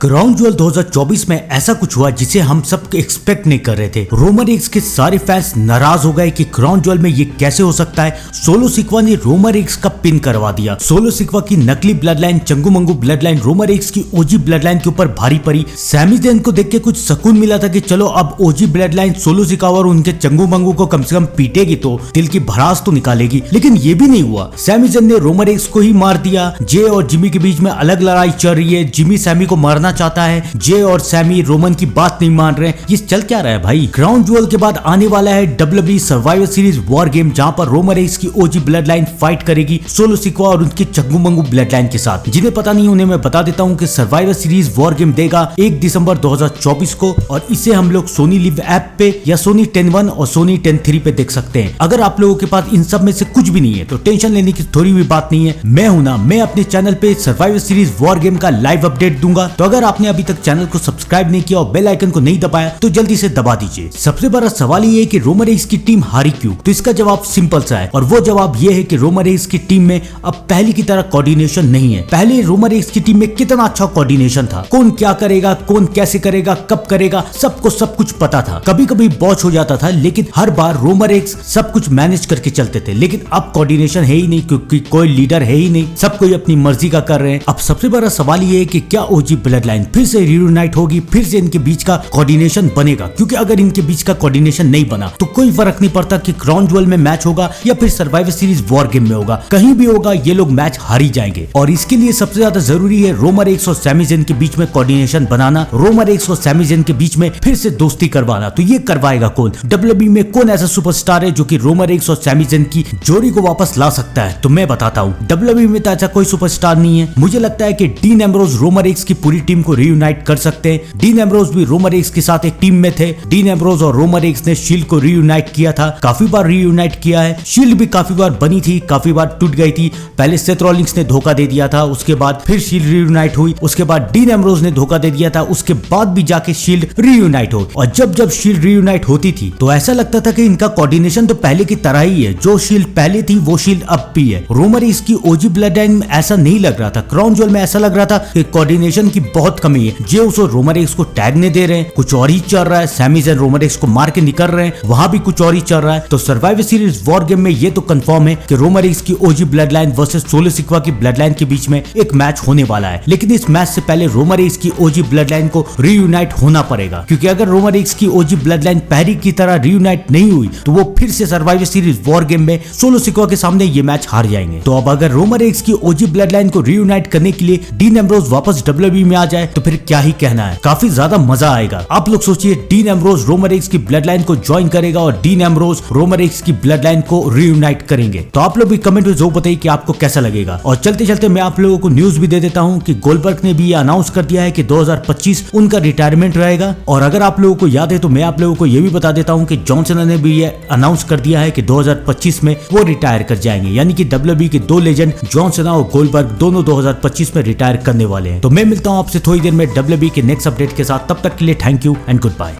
Crown jewel 2024 में ऐसा कुछ हुआ जिसे हम सब एक्सपेक्ट नहीं कर रहे थे। रोमन रेक्स के सारे फैंस नाराज हो गए कि क्राउन ज्वेल में ये कैसे हो सकता है। सोलो सिक्वा ने रोमन रेक्स का पिन करवा दिया। सोलो सिक्वा की नकली ब्लड लाइन, चंगू मंगू ब्लड लाइन रोमन रेक्स की ओजी ब्लड लाइन के ऊपर भारी पड़ी। सैमी ज़ैन को देख के कुछ सुकून मिला था कि चलो अब ओजी ब्लड लाइन सोलो सिक्वा और उनके चंगू मंगू को कम से कम पीटेगी तो दिल की भड़ास तो निकालेगी, लेकिन ये भी नहीं हुआ। सैमी ज़ैन ने रोमन रेक्स को ही मार दिया। जे और जिमी के बीच में अलग लड़ाई चल रही है। जिमी सैमी को मारना चाहता है, जे और सैमी रोमन की बात नहीं मान रहे। ये चल क्या रहा है भाई। क्राउन ज्वेल के बाद आने वाला है WWE survivor series war game, जहां पर रोमन रेक्स की ओजी ब्लड लाइन फाइट करेगी सोलो सिक्वा और उनके चंगू मंगू ब्लड लाइन के साथ। जिन्हें पता नहीं उन्हें मैं बता देता हूं कि सर्वाइवर सीरीज वॉर गेम देगा 1 दिसंबर 2024 को, और इसे हम लोग सोनी लिव ऐप पे या सोनी 10-1 और सोनी 10-3 पे देख सकते हैं। अगर आप लोगों के पास इन सब में से कुछ भी नहीं है तो टेंशन लेने की थोड़ी भी बात नहीं है। मैं हूं ना, मैं अपने चैनल पे सर्वाइवर सीरीज वॉर गेम का लाइव अपडेट दूंगा। तो अगर आपने अभी तक चैनल को सब्सक्राइब नहीं किया और बेल आइकन को नहीं दबाया तो जल्दी से दबा दीजिए। सबसे बड़ा सवाल ये है कि रोमन रेक्स की टीम हारी क्यों। तो इसका जवाब सिंपल सा है, और वो जवाब ये है कि रोमन रेक्स की टीम में अब पहले की तरह कोऑर्डिनेशन नहीं है। पहले रोमन रेक्स की टीम में कितना अच्छा कोऑर्डिनेशन था, कौन क्या करेगा, कौन कैसे करेगा, कब करेगा, सबको सब कुछ पता था। कभी कभी बॉच हो जाता था, लेकिन हर बार रोमन रेक्स सब कुछ मैनेज करके चलते थे। लेकिन अब कोऑर्डिनेशन है ही नहीं, क्योंकि कोई लीडर है ही नहीं, सब कोई अपनी मर्जी का कर रहे हैं। अब सबसे बड़ा सवाल ये है कि क्या ओजी ब्लड लाइन फिर से रियूनाइट होगी, फिर से इनके बीच का कोऑर्डिनेशन बनेगा। क्योंकि अगर इनके बीच का कोऑर्डिनेशन नहीं बना तो कोई फर्क नहीं पड़ता कि क्राउन ज्वेल में मैच होगा या फिर सर्वाइवर सीरीज वॉर गेम में होगा, कहीं भी होगा ये लोग मैच हार ही जाएंगे। और इसके लिए सबसे ज्यादा जरूरी है रोमन रेक्स और सैमी ज़ैन के बीच में कोऑर्डिनेशन बनाना, रोमन रेक्स और सैमी ज़ैन के बीच में फिर से दोस्ती करवाना। तो ये करवाएगा कौन? WWE में कौन ऐसा सुपरस्टार है जो कि रोमन रेक्स और सैमी ज़ैन की जोड़ी को वापस ला सकता है? तो मैं बताता हूँ, WWE में तो ऐसा कोई सुपरस्टार नहीं है। मुझे लगता है कि डीन एम्ब्रोज रोमन रेक्स की पूरी टीम को रियूनाइट कर सकते हैं। डीन एम्ब्रोज भी रोमन रेक्स के साथ एक टीम में थे। डीन एम्ब्रोज और रोमन रेक्स ने शील्ड को रियूनाइट किया था, काफी बार रियूनाइट किया है। शील्ड भी काफी बार बनी थी, काफी बार टूट गई थी। पहले सेथ रॉलिंग्स ने धोखा दे दिया था, उसके बाद फिर शील्ड रियूनाइट हुई। उसके बाद डीन एम्ब्रोज ने धोखा दे दिया था, उसके बाद भी जाके शील्ड रियूनाइट हो। और जब जब शील्ड रियूनाइट होती थी तो ऐसा लगता था कि इनका कोऑर्डिनेशन तो पहले की तरह ही है। जो शील्ड पहले थी वो शील्ड अब भी है। रोमन रेक्स की ओजी ब्लड लाइन में ऐसा नहीं लग रहा था। क्राउन ज्वेल में ऐसा लग रहा था कि कोऑर्डिनेशन की बहुत कमी है। जे उसको रोमन रेक्स को टैग नहीं दे रहे हैं, कुछ और ही चल रहा है। सैमी ज़ैन रोमन रेक्स को मार के निकल रहे हैं, वहां भी कुछ और ही चल रहा है। तो सर्वाइवर सीरीज वॉर गेम में ये तो कंफर्म है कि रोमन रेक्स की OG blood line versus solo Sikoa की ब्लड लाइन के बीच में एक मैच होने वाला है। लेकिन इस मैच से पहले रोमन रेक्स की ओजी ब्लड लाइन को रियूनाइट होना पड़ेगा, क्योंकि अगर रोमन रेक्स की ओजी ब्लड लाइन पहले की तरह रियूनाइट नहीं हुई तो वो फिर से सर्वाइवर सीरीज वॉर गेम में सोलो सिक्वा के सामने ये मैच हार जाएंगे। तो अब अगर रोमन रेक्स की ओजी ब्लड लाइन को रियूनाइट करने के लिए डीन एम्ब्रोज वापस WWE में आ जाए तो फिर क्या ही कहना है, काफी ज्यादा मजा आएगा। आप लोग सोचिए, डीन एम्ब्रोज रोमन रेक्स की ब्लड लाइन को ज्वाइन करेगा और डीन एम्ब्रोज रोमन रेक्स की ब्लड लाइन को रियूनाइट करेंगे। तो आप लोग भी कमेंट में जरूर बताइए कि आपको कैसा लगेगा। और चलते चलते मैं आप लोगों को न्यूज भी दे देता हूं कि गोल्डबर्ग ने भी ये अनाउंस कर दिया है कि 2025 उनका रिटायरमेंट रहेगा। और अगर आप लोगों को याद है तो मैं आप लोगों को ये भी बता देता हूं कि जॉन सीना ने भी ये अनाउंस कर दिया है कि 2025 में वो रिटायर कर जाएंगे। यानी कि WWE के दो लेजेंड जॉन सीना और गोल्डबर्ग दोनों 2025 में रिटायर करने वाले हैं। तो मैं मिलता हूं आपसे थोड़ी देर में WWE के नेक्स्ट अपडेट के साथ। तब तक के लिए thank you and good bye.